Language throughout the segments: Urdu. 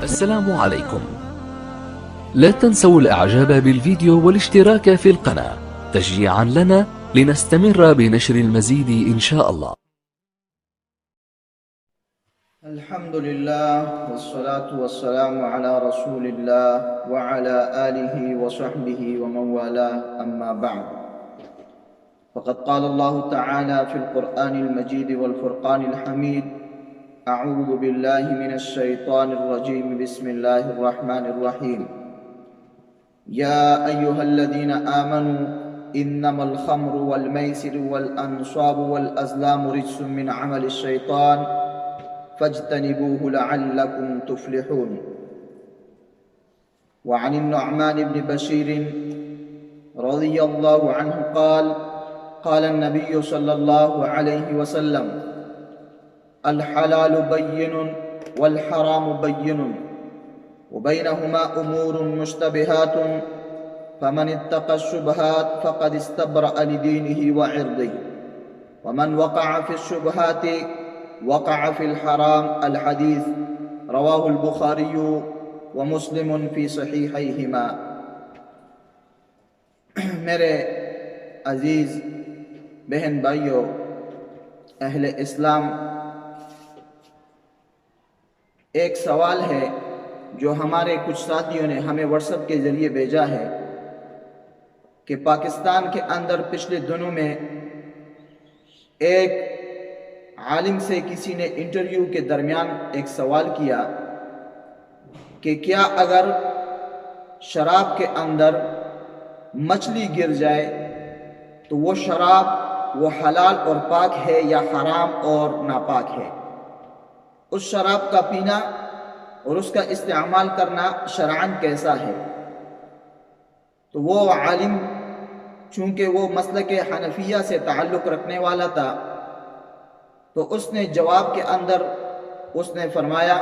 السلام عليكم. لا تنسوا الإعجاب بالفيديو والاشتراك في القناة تشجيعا لنا لنستمر بنشر المزيد إن شاء الله. الحمد لله والصلاة والسلام على رسول الله وعلى آله وصحبه ومن والاه، أما بعد، فقد قال الله تعالى في القرآن المجيد والفرقان الحميد: أعوذ بالله من الشيطان الرجيم، بسم الله الرحمن الرحيم. يا أيها الذين آمنوا إنما الخمر والميسر والأنصاب والأزلام رجس من عمل الشيطان فاجتنبوه لعلكم تفلحون. وعن النعمان بن بشير رضي الله عنه قال: قال النبي صلى الله عليه وسلم: الحلال بين والحرام بين وبينهما أمور مشتبهات فمن اتقى الشبهات فقد استبرأ لدينه وعرضه ومن وقع في الشبهات وقع في الحرام. الحديث رواه البخاري ومسلم في صحيحيهما. میرے عزیز بہن بھائیوں، اہل اسلام، ایک سوال ہے جو ہمارے کچھ ساتھیوں نے ہمیں واٹس ایپ کے ذریعے بھیجا ہے کہ پاکستان کے اندر پچھلے دنوں میں ایک عالم سے کسی نے انٹرویو کے درمیان ایک سوال کیا کہ کیا اگر شراب کے اندر مچھلی گر جائے تو وہ شراب وہ حلال اور پاک ہے یا حرام اور ناپاک ہے؟ اس شراب کا پینا اور اس کا استعمال کرنا شرعاً کیسا ہے؟ تو وہ عالم چونکہ وہ مسلک حنفیہ سے تعلق رکھنے والا تھا، تو اس نے جواب کے اندر اس نے فرمایا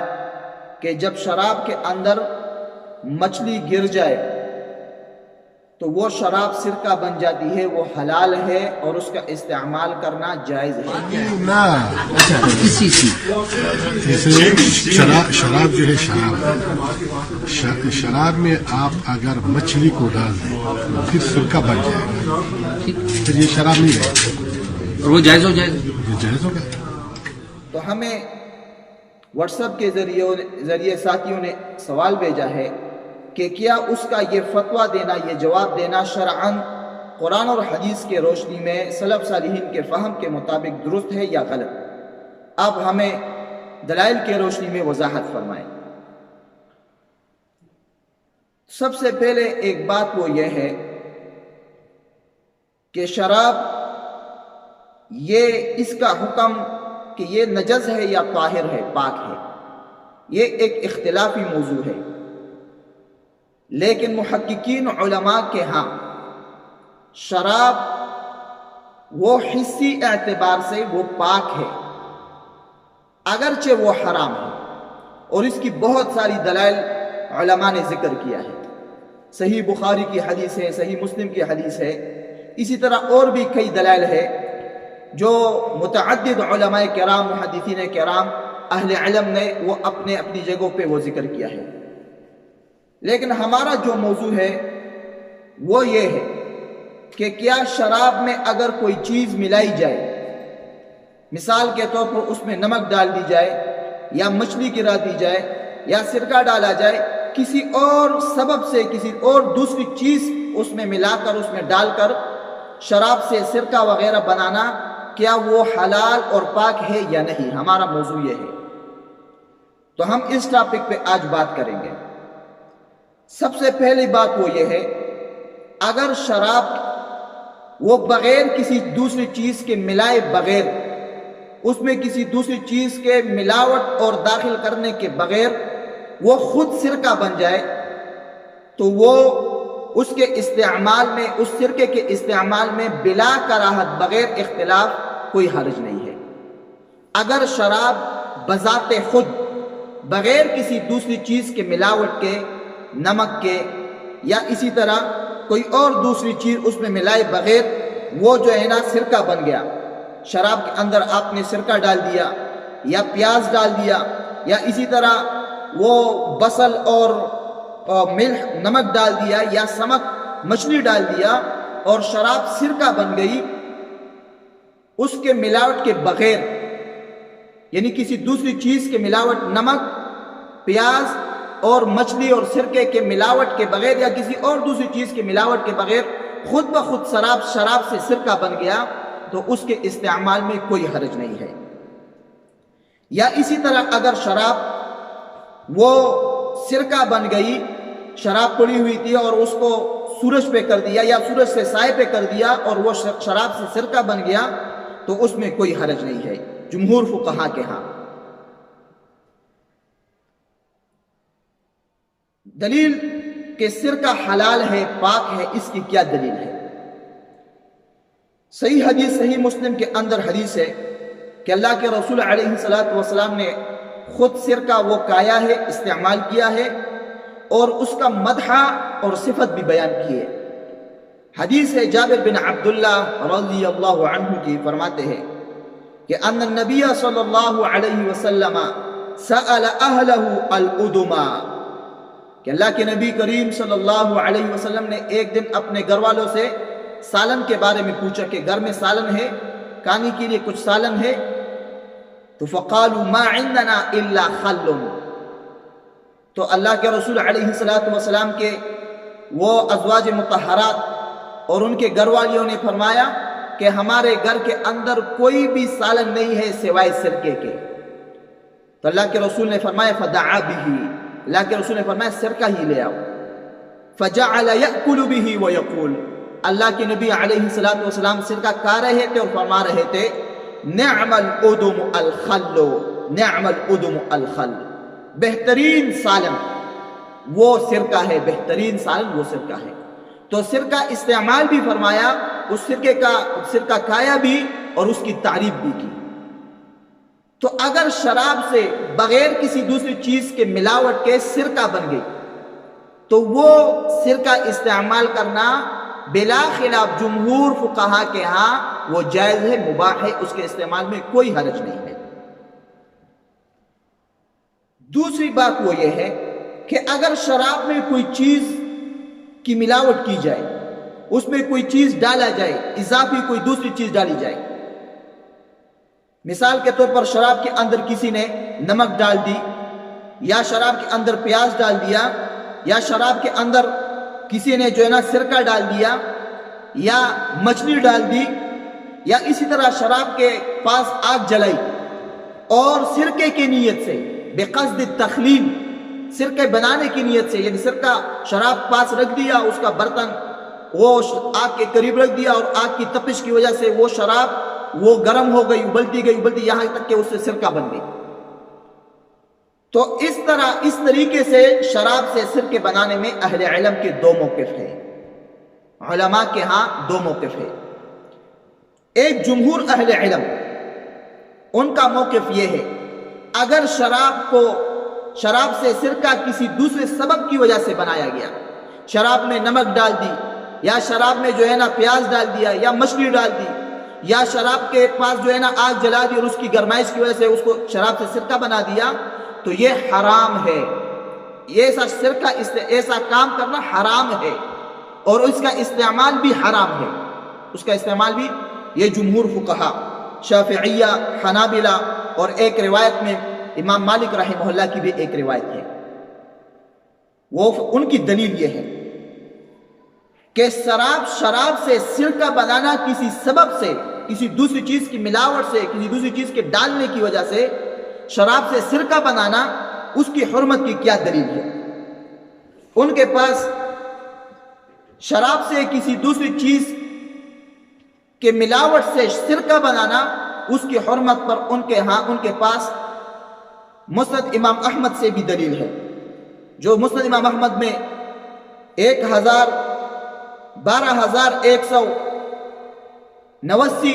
کہ جب شراب کے اندر مچھلی گر جائے تو وہ شراب سرکہ بن جاتی ہے، وہ حلال ہے اور اس کا استعمال کرنا جائز ہے۔ شراب جو ہے شراب میں آپ اگر مچھلی کو ڈال دیں پھر سرکہ بن جائے گا، پھر یہ شراب نہیں رہے اور وہ جائز ہو جائے گا، جائز ہوگا۔ تو ہمیں واٹس ایپ کے ذریعے ساتھیوں نے سوال بھیجا ہے کہ کیا اس کا یہ فتویٰ دینا، یہ جواب دینا شرعاً قرآن اور حدیث کے روشنی میں سلف صالحین کے فہم کے مطابق درست ہے یا غلط؟ آپ ہمیں دلائل کے روشنی میں وضاحت فرمائیں۔ سب سے پہلے ایک بات وہ یہ ہے کہ شراب یہ اس کا حکم کہ یہ نجس ہے یا طاہر ہے، پاک ہے، یہ ایک اختلافی موضوع ہے، لیکن محققین علماء کے ہاں شراب وہ حسی اعتبار سے وہ پاک ہے اگرچہ وہ حرام ہے، اور اس کی بہت ساری دلائل علماء نے ذکر کیا ہے۔ صحیح بخاری کی حدیث ہے، صحیح مسلم کی حدیث ہے، اسی طرح اور بھی کئی دلائل ہے جو متعدد علماء کرام، محدثین کرام، اہل علم نے وہ اپنی جگہوں پہ وہ ذکر کیا ہے۔ لیکن ہمارا جو موضوع ہے وہ یہ ہے کہ کیا شراب میں اگر کوئی چیز ملائی جائے، مثال کے طور پر اس میں نمک ڈال دی جائے یا مچھلی گرا دی جائے یا سرکہ ڈالا جائے، کسی اور سبب سے کسی اور دوسری چیز اس میں ملا کر اس میں ڈال کر شراب سے سرکہ وغیرہ بنانا، کیا وہ حلال اور پاک ہے یا نہیں؟ ہمارا موضوع یہ ہے، تو ہم اس ٹاپک پہ آج بات کریں گے۔ سب سے پہلی بات وہ یہ ہے، اگر شراب وہ بغیر کسی دوسری چیز کے ملائے بغیر، اس میں کسی دوسری چیز کے ملاوٹ اور داخل کرنے کے بغیر وہ خود سرکہ بن جائے، تو وہ اس کے استعمال میں، اس سرکے کے استعمال میں بلا کراہت، بغیر اختلاف کوئی حرج نہیں ہے۔ اگر شراب بذات خود بغیر کسی دوسری چیز کے ملاوٹ کے، نمک کے یا اسی طرح کوئی اور دوسری چیز اس میں ملائے بغیر وہ جو ہے نا سرکہ بن گیا، شراب کے اندر آپ نے سرکہ ڈال دیا یا پیاز ڈال دیا یا اسی طرح وہ بصل اور ملح نمک ڈال دیا یا سمک مچھلی ڈال دیا اور شراب سرکہ بن گئی، اس کے ملاوٹ کے بغیر، یعنی کسی دوسری چیز کے ملاوٹ، نمک، پیاز اور مچھلی اور سرکے کے ملاوٹ کے بغیر یا کسی اور دوسری چیز کے ملاوٹ کے بغیر خود بخود شراب سے سرکہ بن گیا تو اس کے استعمال میں کوئی حرج نہیں ہے۔ یا اسی طرح اگر شراب وہ سرکہ بن گئی، شراب پڑی ہوئی تھی اور اس کو سورج پہ کر دیا یا سورج سے سائے پہ کر دیا اور وہ شراب سے سرکہ بن گیا تو اس میں کوئی حرج نہیں ہے جمہور فقہا کے ہاں۔ دلیل کہ سرکہ حلال ہے، پاک ہے، اس کی کیا دلیل ہے؟ صحیح حدیث، صحیح مسلم کے اندر حدیث ہے کہ اللہ کے رسول علیہ السلام نے خود سرکہ وہ کایا ہے، استعمال کیا ہے اور اس کا مدح اور صفت بھی بیان کی ہے۔ حدیث ہے جابر بن عبداللہ رضی اللہ عنہ کی، فرماتے ہیں کہ ان النبی صلی اللہ علیہ وسلم سأل اہلہ الادما، کہ اللہ کے نبی کریم صلی اللہ علیہ وسلم نے ایک دن اپنے گھر والوں سے سالن کے بارے میں پوچھا کہ گھر میں سالن ہے، کھانے کے لیے کچھ سالن ہے؟ تو فقالوا ما عندنا الا خل، تو اللہ کے رسول علیہ السلام کے وہ ازواج مطہرات اور ان کے گھر والیوں نے فرمایا کہ ہمارے گھر کے اندر کوئی بھی سالن نہیں ہے سوائے سرکے کے۔ تو اللہ کے رسول نے فرمایا فدعا بہ، اللہ کے رسول نے فرمایا سرکہ ہی لے آؤ۔ فجعل یأکل بہ ویقول، اللہ کے نبی علیہ السلام سرکہ کھا رہے تھے اور فرما رہے تھے نعم الادم الخل، نعم الادم الخل، بہترین سالن وہ سرکہ ہے، بہترین سالن وہ سرکہ ہے۔ تو سرکہ استعمال بھی فرمایا، اس سرکہ کھایا بھی اور اس کی تعریف بھی کی۔ تو اگر شراب سے بغیر کسی دوسری چیز کے ملاوٹ کے سرکہ بن گئی تو وہ سرکہ استعمال کرنا بلا خلاف جمہور فقہا کے ہاں وہ جائز ہے، مباح ہے، اس کے استعمال میں کوئی حرج نہیں ہے۔ دوسری بات وہ یہ ہے کہ اگر شراب میں کوئی چیز کی ملاوٹ کی جائے، اس میں کوئی چیز ڈالا جائے، اضافی کوئی دوسری چیز ڈالی جائے، مثال کے طور پر شراب کے اندر کسی نے نمک ڈال دی یا شراب کے اندر پیاز ڈال دیا یا شراب کے اندر کسی نے جو ہے نا سرکہ ڈال دیا یا مچھلی ڈال دی یا اسی طرح شراب کے پاس آگ جلائی اور سرکے کی نیت سے بقصد التخلیل، سرکے بنانے کی نیت سے، یعنی سرکہ شراب پاس رکھ دیا، اس کا برتن وہ آگ کے قریب رکھ دیا اور آگ کی تپش کی وجہ سے وہ شراب وہ گرم ہو گئی، ابلتی گئی یہاں تک کہ اس سے سرکہ بن گئی۔ تو اس طریقے سے شراب سے سرکے بنانے میں اہل علم کے دو موقف ہیں، علماء کے ہاں دو موقف ہے۔ ایک جمہور اہل علم، ان کا موقف یہ ہے اگر شراب سے سرکہ کسی دوسرے سبب کی وجہ سے بنایا گیا، شراب میں نمک ڈال دی یا شراب میں جو ہے نا پیاز ڈال دیا یا مچھلی ڈال دی یا شراب کے پاس جو ہے نا آگ جلا دی اور اس کی گرمائش کی وجہ سے اس کو شراب سے سرکہ بنا دیا، تو یہ حرام ہے، ایسا کام کرنا حرام ہے اور اس کا استعمال بھی حرام ہے، اس کا استعمال بھی۔ یہ جمہور فقہا شافعیہ، حنابلہ اور ایک روایت میں امام مالک رحمہ اللہ کی بھی ایک روایت ہے، وہ ان کی دلیل یہ ہے کہ شراب سے سرکہ بنانا کسی سبب سے، کسی دوسری چیز کی ملاوٹ سے، کسی دوسری چیز کے ڈالنے کی وجہ سے شراب سے سرکہ بنانا، اس کی حرمت کی کیا دلیل ہے؟ ان کے پاس شراب سے کسی دوسری چیز کے ملاوٹ سے سرکہ بنانا، اس کی حرمت پر ان کے پاس مسند امام احمد سے بھی دلیل ہے، جو مسند امام احمد میں 12,189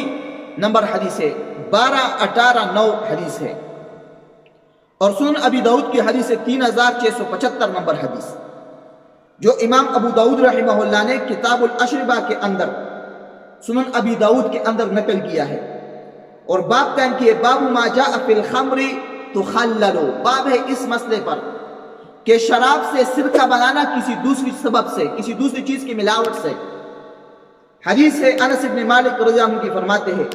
نمبر حدیث ہے، 12,18,9 حدیث ہے، اور سنن ابی داؤد کی حدیث ہے 3,675 نمبر حدیث، جو امام ابو داؤد رحمہ اللہ نے کتاب الاشربہ کے اندر، سنن ابی داؤد کے اندر نقل کیا ہے، اور باب قائم کیے باب ما جاء فی الخمر تخلل، باب ہے اس مسئلے پر کہ شراب سے سرکہ بنانا کسی دوسری سبب سے، کسی دوسری چیز کی ملاوٹ سے۔ حدیث ہے انس بن مالک رضی اللہ عنہ کی فرماتے ہیں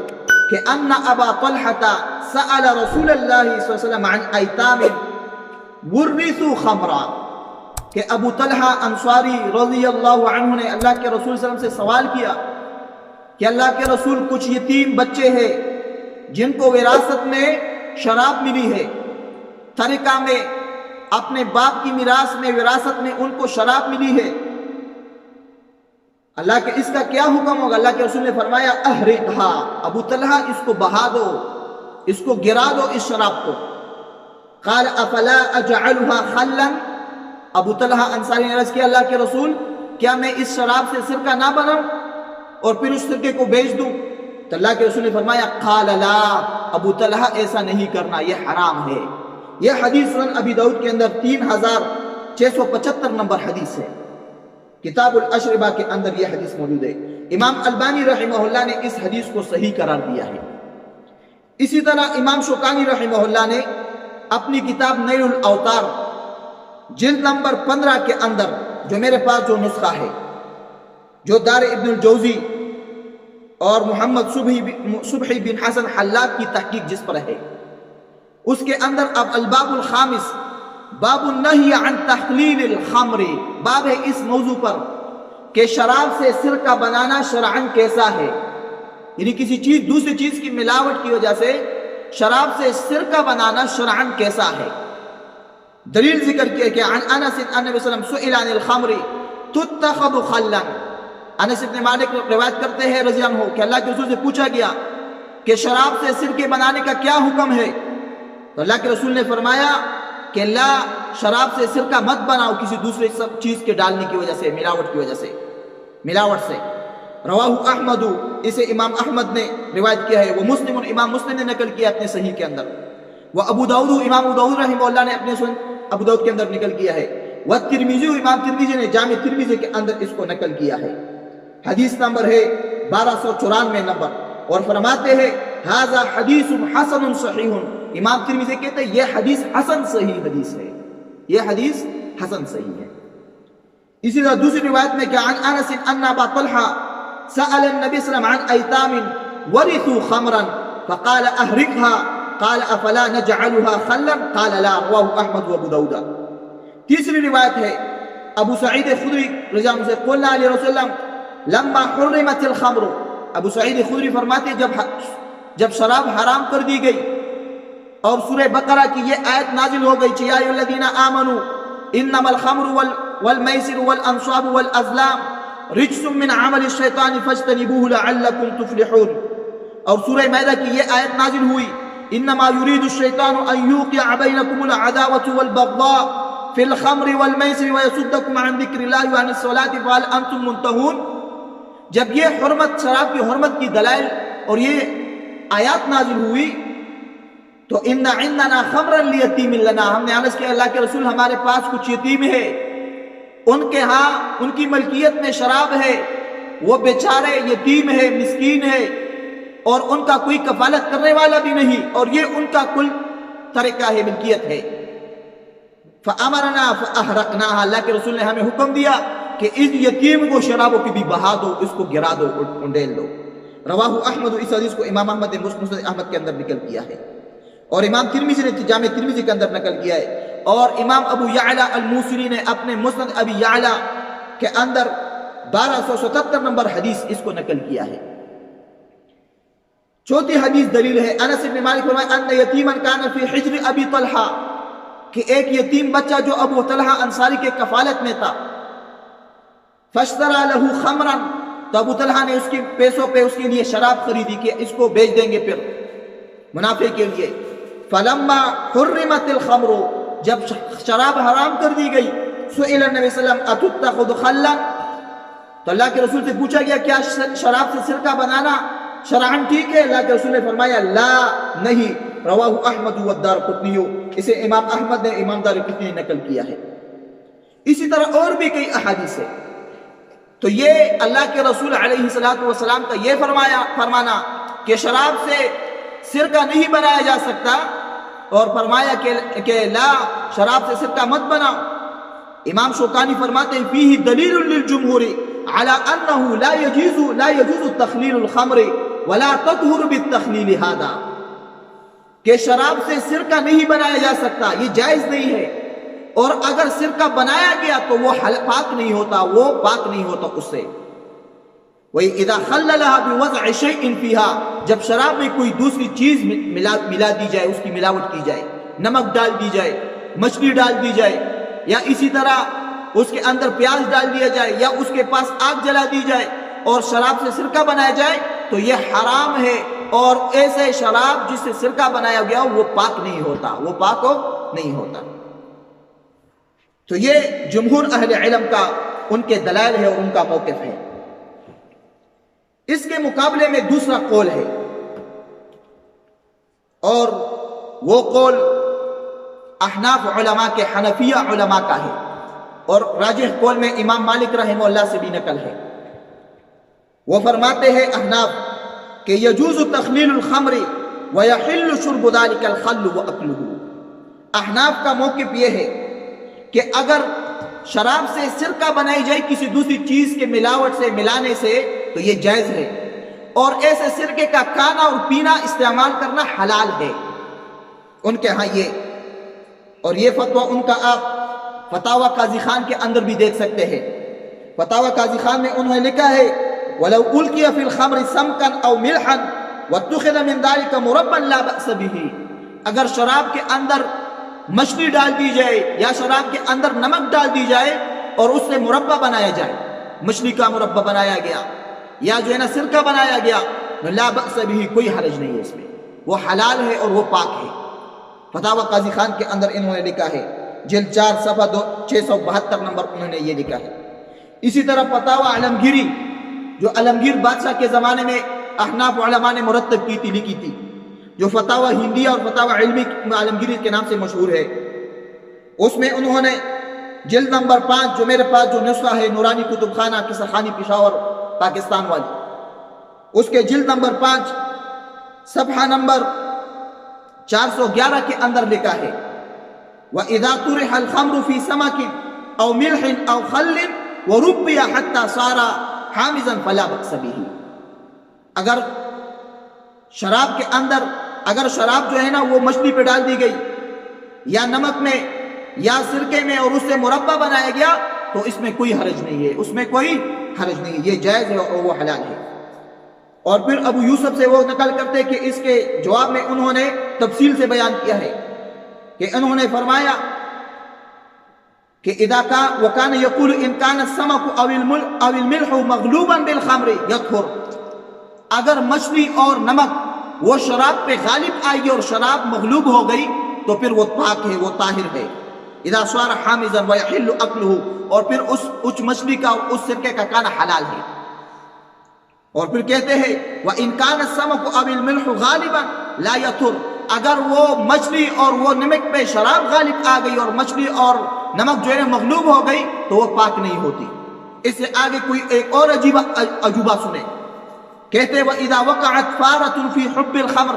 کہ ان ابا طلحہ سأل رسول اللہ صلی اللہ علیہ وسلم عن ایتام ورثوا خمرا، کہ ابو طلحہ انصاری رضی اللہ عنہ نے اللہ کے رسول صلی اللہ علیہ وسلم سے سوال کیا کہ اللہ کے رسول کچھ یتیم بچے ہیں جن کو وراثت میں شراب ملی ہے، ترکہ میں اپنے باپ کی میراث میں وراثت میں ان کو شراب ملی ہے، اللہ کے اس کا کیا حکم ہوگا؟ اللہ کے رسول نے فرمایا احرقھا، ابو طلحہ اس کو بہا دو، اس کو گرا دو اس شراب کو۔ قال افلا اجعلها خلا، ابو طلحہ انصاری نے عرض کیا اللہ کے رسول کیا میں اس شراب سے سرکہ نہ بناؤں اور پھر اس سرکے کو بیچ دوں؟ تو اللہ کے رسول نے فرمایا قال لا، ابو طلحہ ایسا نہیں کرنا، یہ حرام ہے۔ یہ حدیث سنن ابی داؤد کے اندر 3675 نمبر حدیث ہے، کتاب الاشربہ کے اندر یہ حدیث موجود ہے۔ امام البانی رحمہ اللہ نے اس حدیث کو صحیح قرار دیا ہے۔ اسی طرح امام شوکانی رحمہ اللہ نے اپنی کتاب نیل الاوطار جلد نمبر 15 کے اندر، جو میرے پاس جو نسخہ ہے، جو دار ابن الجوزی اور محمد صبحی بن حسن حلاق کی تحقیق جس پر ہے، اس کے اندر اب الباب الخامس باب النہی عن تخلیل الخمر، باب ہے اس موضوع پر کہ شراب سے سرکہ بنانا شرعاً کیسا ہے، یعنی کسی چیز دوسری چیز کی ملاوٹ کی وجہ سے شراب سے سرکہ بنانا شرعاً کیسا ہے۔ دلیل ذکر کیا کہ عن انس ان نبی صلی اللہ علیہ وسلم سئل عن الخمر تتخذ خلا، انس بن مالک روایت کرتے ہیں رضی اللہ عنہ کہ اللہ کے رسول سے پوچھا گیا کہ شراب سے سرکے بنانے کا کیا حکم ہے؟ تو اللہ کے رسول نے فرمایا کہ لا، شراب سے سرکہ مت بناؤ کسی دوسرے سب چیز کے ڈالنے کی وجہ سے، ملاوٹ کی وجہ سے، ملاوٹ سے۔ رواہ احمد، اسے امام احمد نے روایت کیا ہے، وہ مسلم، امام مسلم نے نقل کیا اپنے صحیح کے اندر، وہ ابو داؤد، امام ابو داؤد رحمہ اللہ نے اپنے سنن ابو داؤد کے اندر نقل کیا ہے، وہ ترمذی، امام ترمذی نے جامع ترمذی کے اندر اس کو نقل کیا ہے۔ حدیث نمبر ہے 1294 نمبر، اور فرماتے ہیں ھذا حدیث حسن صحیح، امام ترمذی کہتے ہیں یہ حدیث حسن صحیح حدیث ہے، یہ حدیث حسن صحیح ہے۔ اسی طرح دوسری روایت میں کہ عن انس ان ابا طلحہ سأل النبي صلی اللہ علیہ وسلم عن ایتام ورثوا خمرا فقال احرقها قال افلا نجعلها خلا قال لا، رواه احمد وابو داود۔ تیسری روایت ہے ابو سعید خدری رضی اللہ عنہ سے قلنا لرسول اللہ لما حرمت الخمر، ابو سعید خدری فرماتے جب شراب حرام کر دی گئی اور سورہ بقرہ کی یہ آیت نازل ہو گئی یا ایھا الذین آمنوا انما الخمر والمیسر والانصاب والازلام رجس من عمل الشیطان فاجتنبوه لعلکم تفلحون، اور سورہ مائدہ کی یہ آیت نازل ہوئی انما يريد الشیطان ان یوقع بینکم العداوة والبغضاء فی الخمر والمیسر ویصدکم عن ذکر اللہ وعن الصلاة فهل انتم منتہون۔ جب یہ حرمت، شراب کی حرمت کی دلائل اور یہ آیات نازل ہوئی تو ان عندنا خمرا لیتیم لنا، ہم نے عرض کیا اللہ کے رسول ہمارے پاس کچھ یتیم ہے، ان کے ہاں ان کی ملکیت میں شراب ہے، وہ بیچارے یتیم ہے، مسکین ہے، اور ان کا کوئی کفالت کرنے والا بھی نہیں، اور یہ ان کا کل ترکہ ہے، ملکیت ہے۔ فامرنا فاحرقناها، اللہ کے رسول نے ہمیں حکم دیا کہ اس یتیم کو شرابوں کی بھی بہا دو، اس کو گرا دو، انڈیل دو۔ رواہ احمد، اس حدیث کو امام احمد نے مسند احمد کے اندر نقل کیا ہے، اور امام ترمذی نے جامع ترمذی کے اندر نقل کیا ہے، اور امام ابو یعلا الموصلی نے اپنے مسند ابی یعلا کے اندر 1277 نمبر حدیث اس کو نقل کیا ہے۔ چوتھی حدیث دلیل ہے انس بن مالک فرمایا ان یتیما کان فی حجر ابی طلحہ، کہ ایک یتیم بچہ جو ابو طلحہ انصاری کے کفالت میں تھا، فاشترى له خمرا، تو ابو طلحہ نے اس کے پیسوں پہ اس کے لیے شراب خریدی کہ اس کو بیچ دیں گے پھر منافع کے لیے۔ فلما حرمت الخمر، جب شراب حرام کر دی گئی، سئل النبی صلی اللہ علیہ وسلم اتتخذ خلا، تو اللہ کے رسول سے پوچھا گیا کیا شراب سے سرکہ بنانا شرعاً ٹھیک ہے؟ اللہ کے رسول نے فرمایا لا، نہیں۔ رواہ احمد والدارقطنی، اسے امام احمد نے امام دارقطنی نے نقل کیا ہے۔ اسی طرح اور بھی کئی احادیث ہے۔ تو یہ اللہ کے رسول علیہ السلام کا یہ فرمانا کہ شراب سے سرکہ نہیں بنایا جا سکتا، اور فرمایا کہ لا، شراب سے سرکہ مت بناؤ، امام شوکانی فرماتے ہیں فیہ دلیل للجمہور علی انہ لا یجوز تخلیل الخمر ولا تطہر بالتخلیل ھذا، کہ شراب سے سرکہ نہیں بنایا جا سکتا، یہ جائز نہیں ہے، اور اگر سرکہ بنایا گیا تو وہ پاک نہیں ہوتا، وہ پاک نہیں ہوتا اس سے۔ وَإِذَا خَلَّلَهَا بِوَضْعِ شَيْءٍ فِيهَا، جب شراب میں کوئی دوسری چیز ملا دی جائے، اس کی ملاوٹ کی جائے، نمک ڈال دی جائے، مچھلی ڈال دی جائے، یا اسی طرح اس کے اندر پیاز ڈال دیا جائے، یا اس کے پاس آگ جلا دی جائے اور شراب سے سرکہ بنایا جائے تو یہ حرام ہے، اور ایسے شراب جس سے سرکہ بنایا گیا وہ پاک نہیں ہوتا، وہ پاک نہیں ہوتا۔ تو یہ جمہور اہل علم کا ان کے دلائل ہے اور ان کا موقف ہے۔ اس کے مقابلے میں دوسرا قول ہے، اور وہ قول احناف علماء کے، حنفیہ علماء کا ہے، اور راجح قول میں امام مالک رحمہ اللہ سے بھی نقل ہے۔ وہ فرماتے ہیں احناف کہ یجوز تخلیل الخمر ویحل شرب ذلک الخل واکلہ۔ احناف کا موقف یہ ہے کہ اگر شراب سے سرکہ بنائی جائے کسی دوسری چیز کے ملاوٹ سے، ملانے سے، تو یہ جائز ہے، اور ایسے سرکے کا کھانا اور پینا استعمال کرنا حلال ہے ان کے ہاں یہ۔ اور یہ فتویٰ ان کا آپ فتاوی قاضی خان کے اندر بھی دیکھ سکتے ہیں۔ فتاوی قاضی خان میں انہوں نے لکھا ہے وَلَوْ أُلْقِيَ فِي الْخَمْرِ سَمْكًا أَوْ مِلْحًا وَاتُّخِذَ مِنْ ذَلِكَ مُرَبًّا لَا بَأْسَ بِهِ، اگر شراب کے اندر مچھلی ڈال دی جائے یا شراب کے اندر نمک ڈال دی جائے اور اس سے مربع بنایا جائے، مچھلی کا مربع بنایا گیا یا جو ہے نا سرکہ بنایا گیا، لا بأس به، کوئی حرج نہیں ہے اس میں، وہ حلال ہے اور وہ پاک ہے۔ فتاوی قاضی خان کے اندر انہوں نے لکھا ہے، جلد 4 صفحہ 672 نمبر انہوں نے یہ لکھا ہے۔ اسی طرح فتاوی علمگیری، جو علمگیر بادشاہ کے زمانے میں احناف علماء نے مرتب کی تھی، لکھی تھی، جو فتاوی ہندیہ اور فتاوی علمی عالمگیری کے نام سے مشہور ہے، اس میں انہوں نے جلد نمبر 5، جو میرے پاس جو نسخہ ہے نورانی کتب خانہ کسرخانی پشاور پاکستان والی، اس کے جلد نمبر 5 صفحہ نمبر 411 کے اندر لکھا ہے وَإِذَا طُرِحَ الْخَمْرُ فِي سَمَكٍ أَوْ مِلْحٍ أَوْ خَلٍّ وَرُبِّيَ حَتَّى صَارَ حَامِزًا فَلَا بَأْسَ بِهِ، اگر شراب کے اندر، اگر شراب جو ہے نا وہ مچھلی پہ ڈال دی گئی یا نمک میں یا سرکے میں اور اس سے مربع بنایا گیا تو اس میں کوئی حرج نہیں ہے، اس میں کوئی حرج نہیں ہے، یہ جائز ہے اور وہ حلال ہے۔ اور پھر ابو یوسف سے وہ نقل کرتے کہ اس کے جواب میں انہوں نے تفصیل سے بیان کیا ہے کہ انہوں نے فرمایا کہ اذا كان وكان يقول ان كان السمك او الملح مغلوبا بالخمر يطهر، اگر مچھلی اور نمک وہ شراب پہ غالب آئے گی اور شراب مغلوب ہو گئی تو پھر وہ پاک ہے، وہ طاہر ہے۔ اذا صار حامضا ويحل اكله، اور پھر اس مچھلی کا اور اس سرکے کا کھانا حلال ہے۔ اور پھر کہتے ہیں وَإِن كَانَ السَّمَكُ أَوِ الْمِلْحُ غَالِبًا لَا يَطْهُرُ، اگر وہ مچھلی اور وہ نمک پہ شراب غالب آ گئی اور مچھلی اور نمک جو ہے مغلوب ہو گئی تو وہ پاک نہیں ہوتی۔ اس سے آگے کوئی ایک اور عجوبہ سنیں، کہتے ہیں وَإِذَا وَقَعَتْ فَارَةٌ فِي حُبِّ الْخَمْرِ،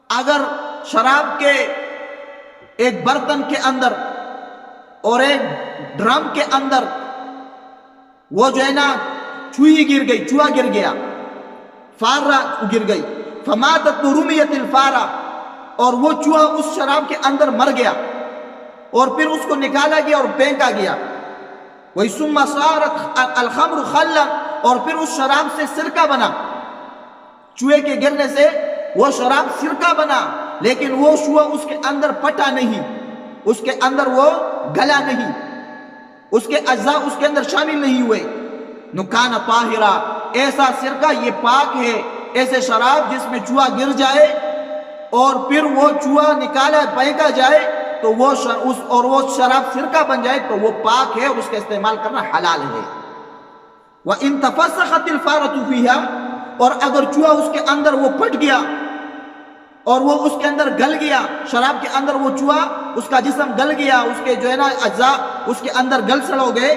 اگر شراب کے ایک برتن کے اندر اور ایک ڈرم کے اندر وہ جو ہے نا چوہی گر گئی، چوہا گر گیا، فارہ گر گئی، فماتت رمیت الفارہ، اور وہ چوہا اس شراب کے اندر مر گیا اور پھر اس کو نکالا گیا اور پھینکا گیا، وہی ثم صارت الخمر خلا، اور پھر اس شراب سے سرکہ بنا، چوہے کے گرنے سے وہ شراب سرکہ بنا، لیکن وہ چوہا اس کے اندر پٹا نہیں، اس کے اندر وہ گلا نہیں، اس کے اجزاء اس کے اندر شامل نہیں ہوئے، نکان طاہرہ، ایسا سرکہ یہ پاک ہے۔ ایسے شراب جس میں چوہا گر جائے اور پھر وہ چوہا نکالا پھینکا جائے تو وہ شراب سرکہ بن جائے تو وہ پاک ہے اور اس کا استعمال کرنا حلال ہے۔ وَإِن تَفَسَّخَتِ الْفَارَةُ فِيهَا، اور اگر چوہا اس کے اندر وہ پھٹ گیا اور وہ اس کے اندر گل گیا، شراب کے اندر وہ چوہا اس کا جسم گل گیا، اس کے جو ہے نا اجزاء اس کے اندر گل سڑ ہو گئے،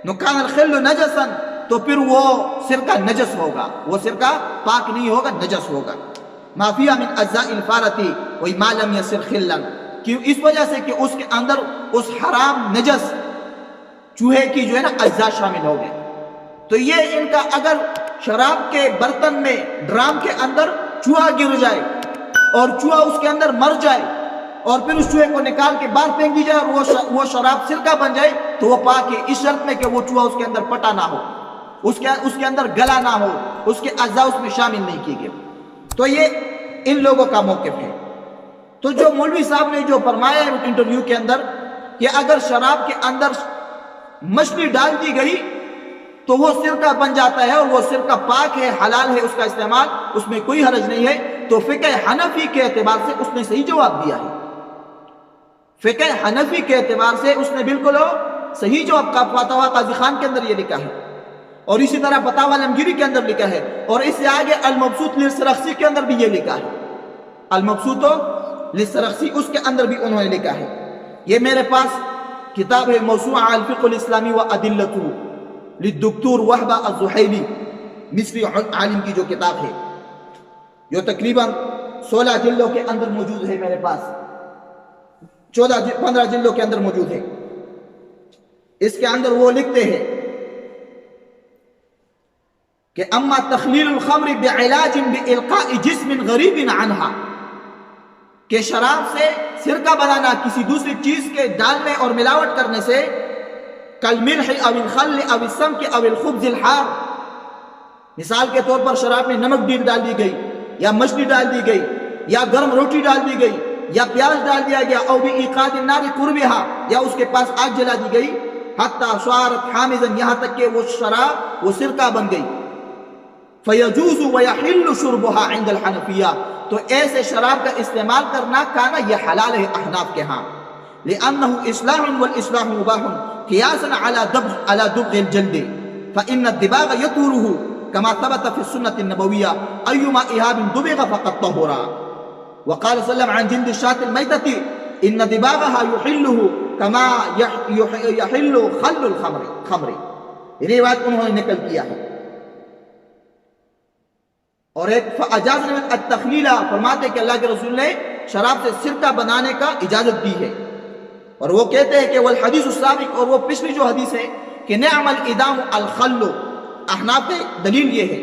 نُكَانَ الْخِلُّ نَجَسًا، تو پھر وہ سرکہ نجس ہوگا، وہ سرکہ پاک نہیں ہوگا، نجس ہوگا۔ مَا فِيهَا مِنْ أَجْزَاءِ الْفَارَةِ وَمَا لَمْ يَصِرْ خِلًّا، کیوں؟ اس وجہ سے کہ اس کے اندر اس حرام نجس چوہے کی جو ہے نا اجزاء شامل ہو گئے. تو یہ ان کا اگر شراب کے برتن میں ڈرام کے اندر چوہا گر جائے اور چوہا اس کے اندر مر جائے اور پھر اس چوہے کو نکال کے باہر پھینک دی جائے اور وہ شراب سرکہ بن جائے تو وہ پاک ہے، اس شرط میں کہ وہ چوہا اس کے اندر پٹا نہ ہو، اس کے اندر گلا نہ ہو، اس کے اجزاء اس میں شامل نہیں کیے گئے. تو یہ ان لوگوں کا موقف ہے. تو جو مولوی صاحب نے جو فرمایا ہے انٹرویو کے اندر کہ اگر شراب کے اندر مچھلی ڈال دی گئی تو وہ سرکہ بن جاتا ہے اور وہ سرکہ پاک ہے، حلال ہے اس کا استعمال، اس میں کوئی حرج نہیں ہے، تو فقہ حنفی کے اعتبار سے اس نے صحیح جواب دیا ہے. فقہ حنفی کے اعتبار سے اس نے بالکل صحیح جواب کا فتاوی قاضی خان کے اندر یہ لکھا ہے، اور اسی طرح فتاوی علمگیری کے اندر لکھا ہے، اور اس سے آگے المبسوط للسرخسی کے اندر بھی یہ لکھا ہے. المبسوط للسرخسی اس کے اندر بھی انہوں نے لکھا ہے. یہ میرے پاس کتاب ہے موسوعہ الفقہ الاسلامی و ادلتہ للدکتور وہبہ الزحیلی، مصری عالم کی جو کتاب ہے، جو تقریباً 16 جلدوں کے اندر موجود ہے، میرے پاس 15 جلدوں کے اندر موجود ہے. اس کے اندر وہ لکھتے ہیں کہ اما تخلیل الخمر بعلاج بالقاء جسم غریب عنہا، کہ شراب سے سرکہ بنانا کسی دوسری چیز کے ڈالنے اور ملاوٹ کرنے سے، کالملح او الخل او السمک او الخبز الحار، مثال کے طور پر شراب میں نمک ڈال دی گئی، یا مچھلی ڈال دی گئی، یا گرم روٹی ڈال دی گئی، یا پیاز ڈال دیا گیا، او بایقاد النار قربها، یا اس کے پاس آگ جلا دی گئی، حتی صارت حامضا، یہاں تک کہ وہ شراب وہ سرکہ بن گئی. فیجوز ویحل شربها عند الحنفیہ، تو ایسے شراب کا استعمال کرنا کانا یہ حلال ہے احناف کے ہاں. لأنه إصلاح والإصلاح مباح قياسا على دبغ الجلد فإن الدباغ يطهره كما ثبت في السنة النبوية أيما إهاب دبغ فقد طهر. وقال صلى الله عليه وسلم عن جلد الشاة الميتة إن دباغها يحله كما يحل خل الخمر. یہ بات انہوں نے نقل کیا ہے. اور ایک فاجاز التخلیل، فرماتے کہ اللہ کے رسول نے شراب سے سرکہ بنانے کا اجازت دی ہے، اور وہ کہتے ہیں کہ والحدیث السابق، اور وہ پچھلی جو حدیث ہے کہ نعم الادام الخل، احناف دلیل یہ ہے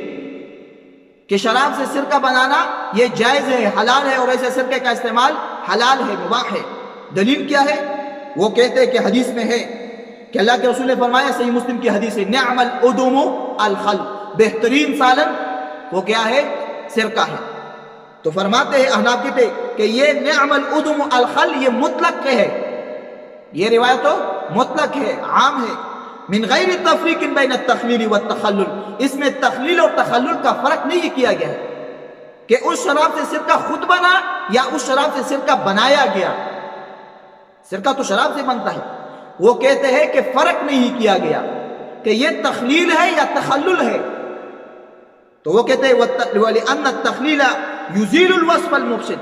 کہ شراب سے سرکہ بنانا یہ جائز ہے، حلال ہے، اور ایسے سرکے کا استعمال حلال ہے، مباح ہے. دلیل کیا ہے؟ وہ کہتے ہیں کہ حدیث میں ہے کہ اللہ کے رسول نے فرمایا، صحیح مسلم کی حدیث ہے، نعم الادم الخل، بہترین سالن وہ کیا ہے؟ سرکہ ہے. تو فرماتے ہیں احناف کہتے کہ یہ نعم الادم الخل یہ مطلق ہے، یہ روایت تو مطلق ہے، عام ہے، من غیر تفریق بین التخلیل والتخلل، اس میں تخلیل اور تخلل کا فرق نہیں کیا گیا ہے کہ اس شراب سے سرکہ خود بنا یا اس شراب سے سرکہ بنایا گیا. سرکہ تو شراب سے بنتا ہے. وہ کہتے ہیں کہ فرق نہیں کیا گیا کہ یہ تخلیل ہے یا تخلل ہے. تو وہ کہتے ہیں وَلِأَنَّ التَّخْلِيلَ يُزِيلُ الْوَصْفَ الْمُفْسِدِ،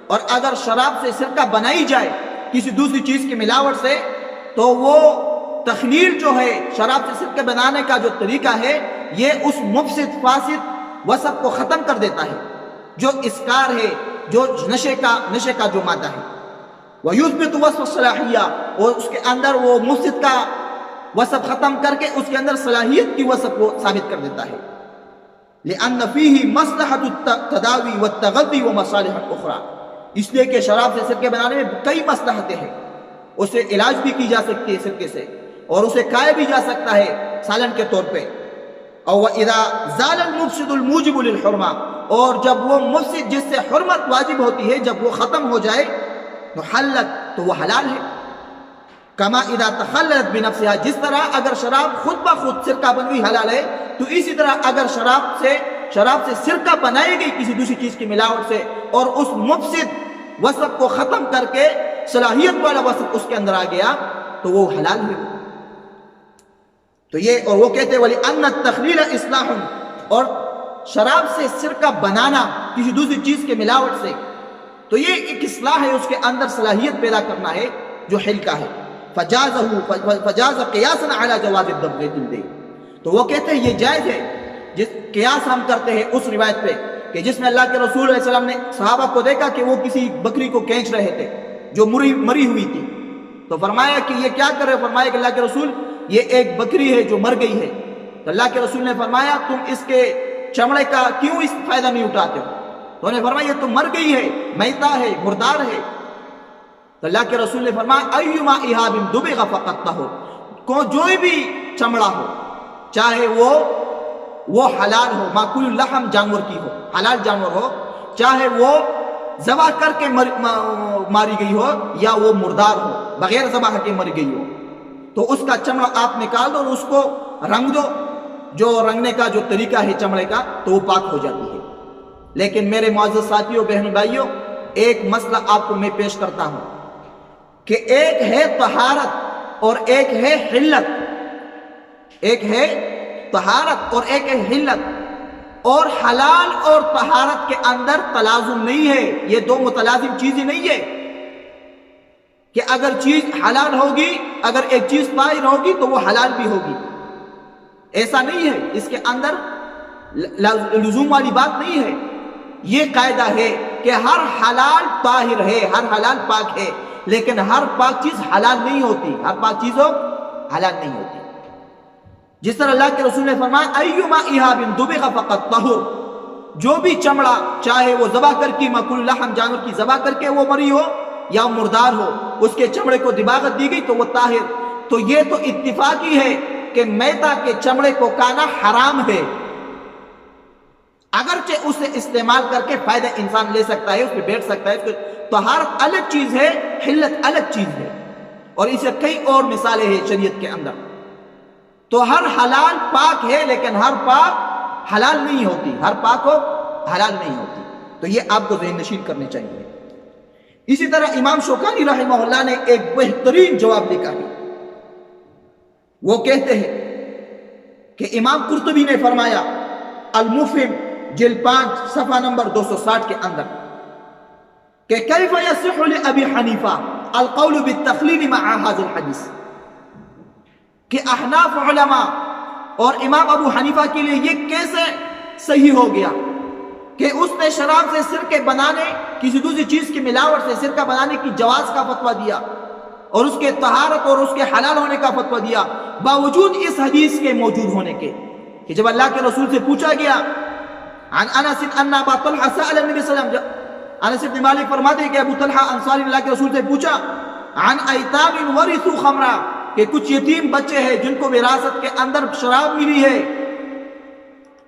اور اگر شراب سے سرکہ بنائی جائے کسی دوسری چیز کی ملاوٹ سے تو وہ تخلیل جو ہے شراب سے سرکہ بنانے کا جو طریقہ ہے یہ اس مفسد فاسد وصف کو ختم کر دیتا ہے جو اسکار ہے، جو نشے کا جو مادہ ہے. وَيُثْبِتُ وَصْفَ الصَّلَاحِيَّةِ، اور اس کے اندر وہ مفسد کا وصف ختم کر کے اس کے اندر صلاحیت کی وصف کو ثابت کر دیتا ہے. لأن فيه مصلحة التداوي والتغذي ومصالح أخرى، اس لیے کہ شراب سے سرکے بنانے میں کئی مصلحتیں ہیں. اسے علاج بھی کی جا سکتی ہے سرکے سے، اور اسے کھایا بھی جا سکتا ہے سالن کے طور پہ. اور وَإِذَا زَالَ الْمُفْسِدُ الْمُوجِبُ لِلْحُرْمَةِ، اور جب وہ مفسد جس سے حرمت واجب ہوتی ہے جب وہ ختم ہو جائے تو حلت، تو وہ حلال ہے. کما اذا تخللت بنفسها، جس طرح اگر شراب خود بخود سرکہ بن گئی حلال ہے، تو اسی طرح اگر شراب سے سرکہ بنائی گئی کسی دوسری چیز کی ملاوٹ سے اور اس مفسد وصف کو ختم کر کے صلاحیت والا وصف اس کے اندر آ گیا تو وہ حلال ہے. تو یہ، اور وہ کہتے ہیں وَلِأَنَّ التَّخْلِيلَ إِصْلَاحٌ، اور شراب سے سرکہ بنانا کسی دوسری چیز کے ملاوٹ سے، تو یہ ایک اصلاح ہے، اس کے اندر صلاحیت پیدا کرنا ہے جو حل کا ہے. فجاز قیاسا علی جواز الدبغ الجلد، تو وہ کہتے ہیں یہ جائز ہے. جس قیاس ہم کرتے ہیں اس روایت پہ کہ جس میں اللہ کے رسول علیہ السلام نے صحابہ کو دیکھا کہ وہ کسی بکری کو کھینچ رہے تھے، جو مری ہوئی تھی. تو فرمایا کہ یہ کیا کر رہے ہو؟ فرمایا کہ اللہ کے رسول یہ ایک بکری ہے جو مر گئی ہے. تو اللہ کے رسول نے فرمایا تم اس کے چمڑے کا کیوں اس فائدہ نہیں اٹھاتے ہو؟ تو انہوں نے فرمایا یہ تو مر گئی ہے، میتا ہے، مردار ہے. تو اللہ کے رسول نے فرمایا ایما اہاب دبغ فقط ہو، جو بھی چمڑا ہو، چاہے وہ حلال ہو، ماکول اللحم جانور کی ہو، حلال جانور ہو، چاہے وہ ذبح کر کے ماری گئی ہو یا وہ مردار ہو، بغیر ذبح کے مر گئی ہو، تو اس کا چمڑا آپ نکال دو اور اس کو رنگ دو. جو رنگنے کا جو طریقہ ہے چمڑے کا تو وہ پاک ہو جاتی ہے. لیکن میرے معزز ساتھیوں، بہنوں، بھائیوں، ایک مسئلہ آپ کو میں پیش کرتا ہوں کہ ایک ہے طہارت اور ایک ہے حلت. ایک ہے طہارت اور ایک ہے حلت، اور حلال اور طہارت کے اندر تلازم نہیں ہے. یہ دو متلازم چیزیں نہیں ہے کہ اگر چیز حلال ہوگی، اگر ایک چیز طاہر ہوگی تو وہ حلال بھی ہوگی. ایسا نہیں ہے، اس کے اندر لزوم والی بات نہیں ہے. یہ قاعدہ ہے کہ ہر حلال طاہر ہے، ہر حلال پاک ہے، لیکن ہر پاک چیز حلال نہیں ہوتی. ہر پاک چیز حلال نہیں ہوتی. جس طرح اللہ کے رسول نے فرمایا ایما اہاب دبغ فقط طہر، جو بھی چمڑا، چاہے وہ ذبح کر کے ماکول اللحم جانور کی ذبح کر کے وہ مری ہو یا مردار ہو، اس کے چمڑے کو دباغت دی گئی تو وہ طاہر. تو یہ تو اتفاقی ہے کہ میتا کے چمڑے کو کھانا حرام ہے، اگرچہ اسے استعمال کر کے فائدہ انسان لے سکتا ہے، اس پہ بیٹھ سکتا ہے. طہارت الگ چیز ہے، حلت الگ چیز ہے، اور اسے کئی اور مثالیں ہیں شریعت کے اندر. تو ہر حلال پاک ہے، لیکن ہر پاک حلال نہیں ہوتی، ہر پاک ہو حلال نہیں ہوتی. تو یہ آپ کو ذہن نشین کرنے چاہیے. اسی طرح امام شوکانی رحمہ اللہ نے ایک بہترین جواب لکھا ہے. وہ کہتے ہیں کہ امام قرطبی نے فرمایا المفہم جلد 5 صفحہ نمبر 260 کے اندر کہ کیف یصح لأبی حنیفہ القول بالتخلیل مع هذا الحدیث، کہ احناف علماء اور امام ابو حنیفہ کے لیے یہ کیسے صحیح ہو گیا کہ اس نے شراب سے سرکے بنانے، کسی دوسری چیز کی ملاوٹ سے سرکہ بنانے کی جواز کا فتویٰ دیا اور اس کے طہارت اور اس کے حلال ہونے کا فتویٰ دیا، باوجود اس حدیث کے موجود ہونے کے. کہ جب اللہ کے رسول سے پوچھا گیا عن انس ان ابا طلحہ سأل النبی صلی اللہ علیہ وسلم، انس بن مالک فرماتے ہیں کہ ابو طلحہ انصاری اللہ کے رسول سے پوچھا عن ایتام ورثوا خمرا، کہ کچھ یتیم بچے ہیں جن کو وراثت کے اندر شراب ملی ہے،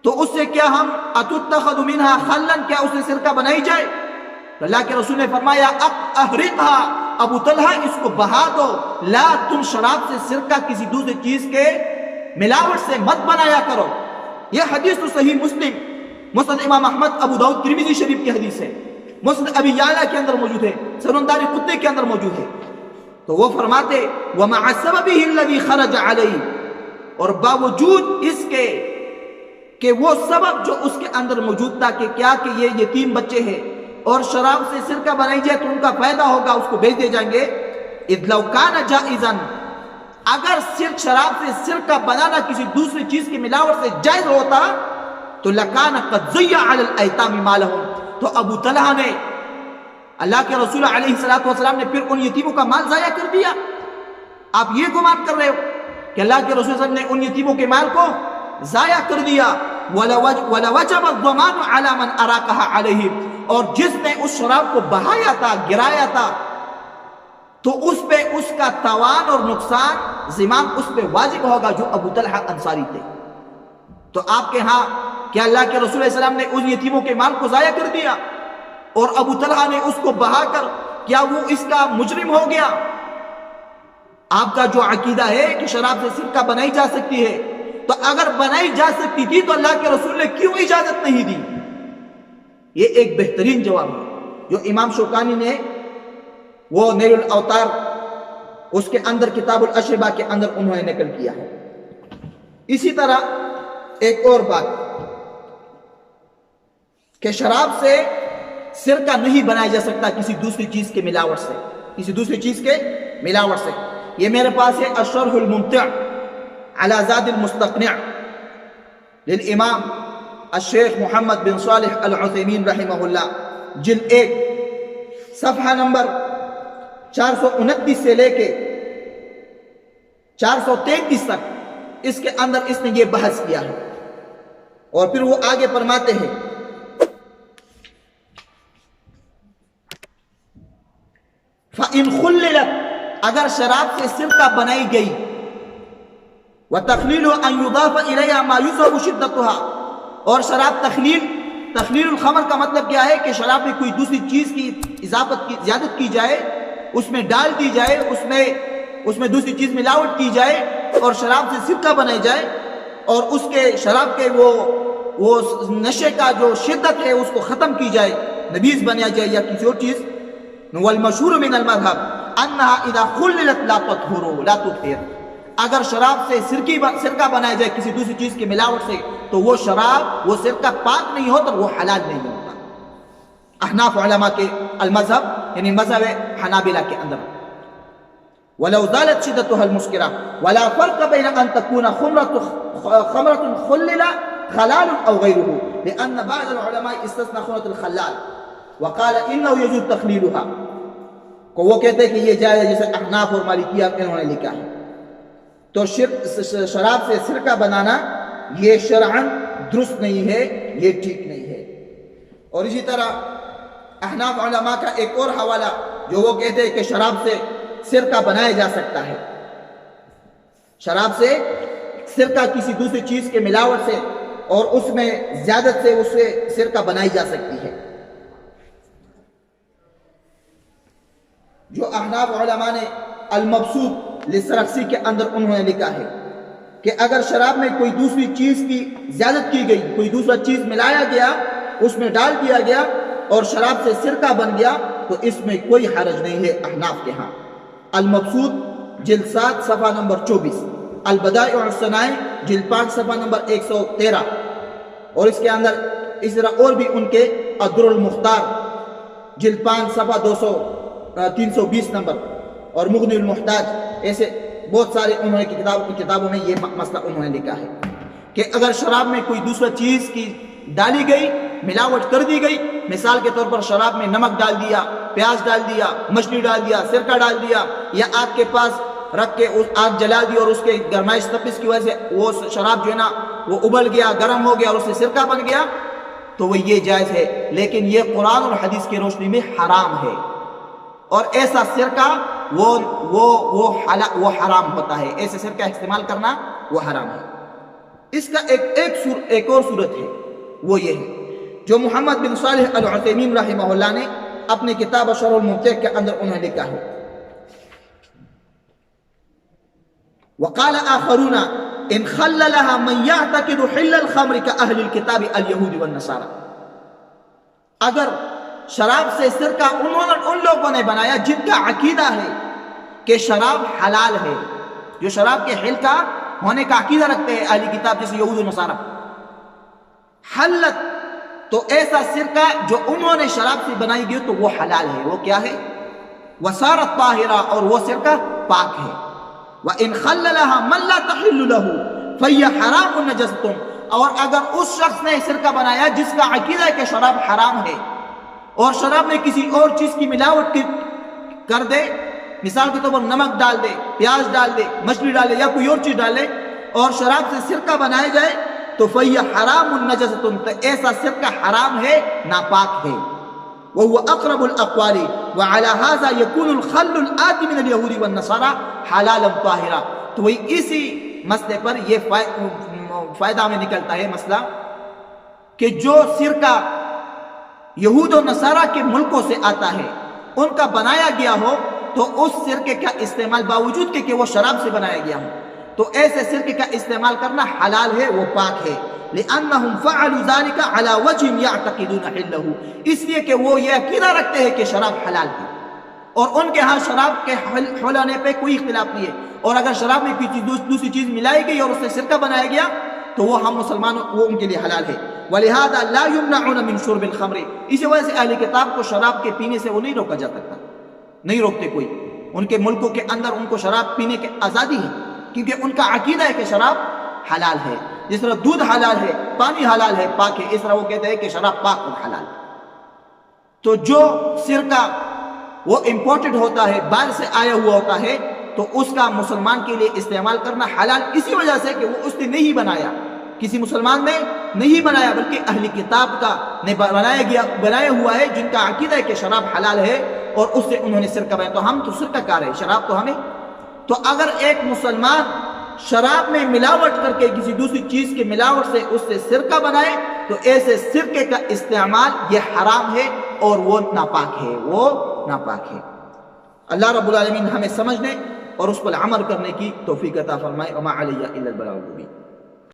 تو اس سے کیا ہم اتتخذ منها خلا، کیا اس سے سرکہ بنائی جائے؟ تو اللہ کے رسول نے فرمایا احرقها، ابو طلحہ اس کو بہا دو، لا، تم شراب سے سرکہ کسی دوسری چیز کے ملاوٹ سے مت بنایا کرو. یہ حدیث تو صحیح مسلم، مسند امام احمد، ابو داؤد، ترمذی شریف کی حدیث ہے، مسند ابی یعلا کے اندر موجود ہے، سنن دار قطنی کے اندر موجود ہے. تو وہ فرماتے ومع سببه الذي خرج علیہ، اور باوجود اس کے کہ وہ سبب جو اس کے اندر موجود تھا کہ کیا کہ یہ یتیم بچے ہیں اور شراب سے سرکہ بنائی جائے تو ان کا فائدہ ہوگا، اس کو بیچ دے جائیں گے. اذ لو کان جائزا، اگر شراب سے سرکہ بنانا کسی دوسری چیز کی ملاوٹ سے جائز ہوتا تو لکان قد ضیع علی الایتام مالہم، تو ابو طلحہ نے، اللہ کے رسول علیہ السلام نے پھر ان یتیموں کا مال ضائع کر دیا. آپ یہ گمان کر رہے ہو کہ اللہ کے رسول صلی اللہ علیہ وسلم نے ان یتیموں کے مال کو ضائع کر دیا. وَلَوَجَبَ الضَّمَانُ عَلَى مَنْ أَرَاقَهَا عَلَيْهِ، اور جس نے اس شراب کو بہایا تھا، گرایا تھا، تو اس پہ اس کا تاوان اور نقصان ضمان اس پہ واجب ہوگا جو ابو طلحہ انصاری تھے. تو آپ کے ہاں کیا اللہ کے رسول علیہ السلام نے ان یتیموں کے مال کو ضائع کر دیا اور ابو طلحہ نے اس کو بہا کر کیا وہ اس کا مجرم ہو گیا؟ آپ کا جو عقیدہ ہے کہ شراب سے سرکہ بنائی جا سکتی ہے، تو اگر بنائی جا سکتی تھی تو اللہ کے رسول نے کیوں اجازت نہیں دی؟ یہ ایک بہترین جواب ہے جو امام شوکانی نے وہ نیل الاوتار اس کے اندر کتاب الاشربہ کے اندر انہوں نے نقل کیا ہے. اسی طرح ایک اور بات کہ شراب سے سرکہ نہیں بنایا جا سکتا کسی دوسری چیز کے ملاوٹ سے، کسی دوسری چیز کے ملاوٹ سے. یہ میرے پاس ہے الشرح الممتع على زاد المستقنع للامام الشیخ محمد بن صالح العثیمین رحمہ اللہ، جلد 1 صفحہ نمبر 429 سے لے کے 433 تک اس کے اندر اس نے یہ بحث کیا ہے. اور پھر وہ آگے فرماتے ہیں فَإِنْ خُلِّلَتْ اگر شراب سے سرکہ بنائی گئی وَتَخْلِيلُ أَنْ يُضَافَ إِلَيْهَا مَا يُصَبُ شِدَّتُهَا اور شراب تخلیل الخمر کا مطلب کیا ہے کہ شراب میں کوئی دوسری چیز کی اضافت کی زیادت کی جائے، اس میں ڈال دی جائے، اس میں دوسری چیز ملاوٹ کی جائے اور شراب سے سرکہ بنائی جائے اور اس کے شراب کے وہ نشے کا جو شدت ہے اس کو ختم کی جائے، نبیذ بنایا جائے یا کسی اور چیز. والمشہور من المذہب انہا اذا خللت لا تطہر لا تطہر اگر شراب سے سرکہ بنایا جائے کسی دوسری چیز کی ملاوٹ سے تو وہ شراب وہ سرکہ پاک نہیں ہوتا، وہ حلال نہیں ہوتا. احناف علماء کے المذہب یعنی مذہب حنابلہ کے اندر وَلَوْ زَالَتْ شِدَّتُهَا الْمُسْكِرَةُ وَلَا فَرْقَ بَيْنَ أَن تَكُونَ خَمْرَةٌ خُلِّلَ خَلَالٌ أَوْ غَيْرُهُ لِأَنَّ بَعْضَ الْعُلَمَاءِ اسْتَثْنَى خُمْرَةَ الْخَلَّالِ وَقَالَ إِنَّهُ يَجُوزُ تَخْلِيلُهَا کو وہ کہتے ہیں کہ یہ جائز ہے، جیسے احناف اور مالکیہ انہوں نے لکھا ہے. تو شراب سے سرکہ بنانا یہ شرعاً درست نہیں ہے، یہ ٹھیک نہیں ہے. اور اسی طرح احناف علماء کا ایک اور حوالہ جو وہ کہتے ہیں کہ شراب سے سرکہ بنایا جا سکتا ہے، شراب سے سرکہ کسی دوسری چیز کے ملاوٹ سے اور اس میں زیادت سے اس سے سرکہ بنائی جا سکتی ہے. جو احناف علماء نے المبسوط للسرخسی کے اندر انہوں نے لکھا ہے کہ اگر شراب میں کوئی دوسری چیز کی زیادت کی گئی، کوئی دوسرا چیز ملایا گیا، اس میں ڈال دیا گیا اور شراب سے سرکہ بن گیا تو اس میں کوئی حرج نہیں ہے احناف کے ہاں. المبسوط جلد 7 صفحہ نمبر 24، البدائع والصنائع جلد 5 صفحہ نمبر 113 اور اس کے اندر اس طرح اور بھی ان کے الدر المختار جلد 5 صفحہ 320 نمبر اور مغنی المحتاج، ایسے بہت سارے انہوں نے کتابوں میں یہ مسئلہ انہوں نے لکھا ہے کہ اگر شراب میں کوئی دوسرا چیز کی ڈالی گئی، ملاوٹ کر دی گئی، مثال کے طور پر شراب میں نمک ڈال دیا، پیاز ڈال دیا، مچھلی ڈال دیا، سرکہ ڈال دیا یا آگ کے پاس رکھ کے آگ جلا دی اور اس کے گرمائش تپش کی وجہ سے وہ شراب جو ہے نا وہ ابل گیا، گرم ہو گیا اور اس سے سرکہ بن گیا تو وہ یہ جائز ہے. لیکن یہ قرآن اور حدیث کی روشنی میں حرام ہے اور ایسا سرکہ وہ حرام ہوتا ہے، ایسے سرکہ استعمال کرنا وہ حرام ہے. اس کا ایک اور صورت ہے، وہ یہ ہے جو محمد بن صالح العثیمین رحمہ اللہ نے اپنے کتاب شرح الممتع کے اندر انہوں نے لکھا ہے وقال آخرون ان خللها من يعتقد حل الخمر كأهل الكتاب اليهود والنصارى اگر شراب سے سرکہ ان لوگوں نے بنایا جن کا عقیدہ ہے کہ شراب حلال ہے، جو شراب کے حل کا ہونے کا عقیدہ رکھتے ہیں اہلی کتاب جیسے یہود و نصارہ، حلت تو ایسا سرکہ جو انہوں نے شراب سے بنائی گئی تو وہ حلال ہے. وہ کیا ہے؟ وصارت طاہرہ اور وہ سرکہ پاک ہے. وَإِنْ خَلَّلَهَا مَنْ لَا تَحِلُّ لَهُ فَهِيَ حَرَامٌ نَجَسَةٌ اور اگر اس شخص نے سرکہ بنایا جس کا عقیدہ ہے کہ شراب حرام ہے اور شراب میں کسی اور چیز کی ملاوٹ کر دے، مثال کے طور پر نمک ڈال دے، پیاز ڈال دے، مچھلی ڈال دے یا کوئی اور چیز ڈال دے اور شراب سے سرکہ بنایا جائے تو فَهِيَ حَرَامٌ نَجَسَةٌ تو ایسا سرکہ حرام ہے، ناپاک ہے. وَهُوَ أَقْرَبُ الْأَقْوَالِ وَعَلَى هَذَا يَكُونُ الْخَلُّ الْآتِ مِنَ الْيَهُودِ وَالنَّصَارَى حَلَالًا طَاهِرًا تو وہی اسی مسئلے پر یہ فائدہ ہمیں نکلتا ہے مسئلہ کہ جو سرکہ یہود و نصارہ کے ملکوں سے آتا ہے ان کا بنایا گیا ہو تو اس سرکے کا استعمال باوجود کہ وہ شراب سے بنایا گیا ہو تو ایسے سرکے کا استعمال کرنا حلال ہے، وہ پاک ہے. لِأَنَّهُمْ فَعَلُوا ذَلِكَ عَلَى وَجْهٍ يَعْتَقِدُونَ حِلَّهُ اس لیے کہ وہ یہ عقیدہ رکھتے ہیں کہ شراب حلال ہے اور ان کے ہاں شراب کے حل ہونے پہ کوئی اختلاف نہیں ہے اور اگر شراب میں کوئی دوسری چیز ملائی گئی اور اس سے سرکہ بنایا گیا تو وہ ہم مسلمانوں وہ ان کے لیے حلال ہے. وَلِهَذَا لَا يُمْنَعُونَ مِنْ شُرْبِ الْخَمْرِ اسی وجہ سے اہل کتاب کو شراب کے پینے سے وہ نہیں روکا جا سکتا، نہیں روکتے کوئی. ان کے ملکوں کے اندر ان کو شراب پینے کی آزادی ہے کیونکہ ان کا عقیدہ ہے کہ شراب حلال ہے. جس طرح دودھ حلال ہے، پانی حلال ہے، پاک ہے، اس طرح وہ کہتے ہیں کہ شراب پاک اور حلال. تو جو سرکہ وہ امپورٹڈ ہوتا ہے، باہر سے آیا ہوا ہوتا ہے، تو اس کا مسلمان کے لیے استعمال کرنا حلال اسی وجہ سے کہ وہ اس نے نہیں بنایا، کسی مسلمان نے نہیں بنایا، بلکہ اہل کتاب کا نے بنایا ہوا ہے، جن کا عقیدہ ہے کہ شراب حلال ہے اور اس سے انہوں نے سرقہ بنایا۔ تو ہم تو سرقہ کار ہے، شراب تو ہمیں۔ تو اگر ایک مسلمان شراب میں ملاوٹ کر کے کسی دوسری چیز کی ملاوٹ سے اس سے سرقہ بنائے تو ایسے سرقے کا استعمال یہ حرام ہے اور وہ ناپاک ہے، وہ ناپاک ہے۔ اللہ رب العالمین ہمیں سمجھنے اور اس پر عمل کرنے کی توفیق عطا فرمائے۔ وما علی الا البلاغ المبین۔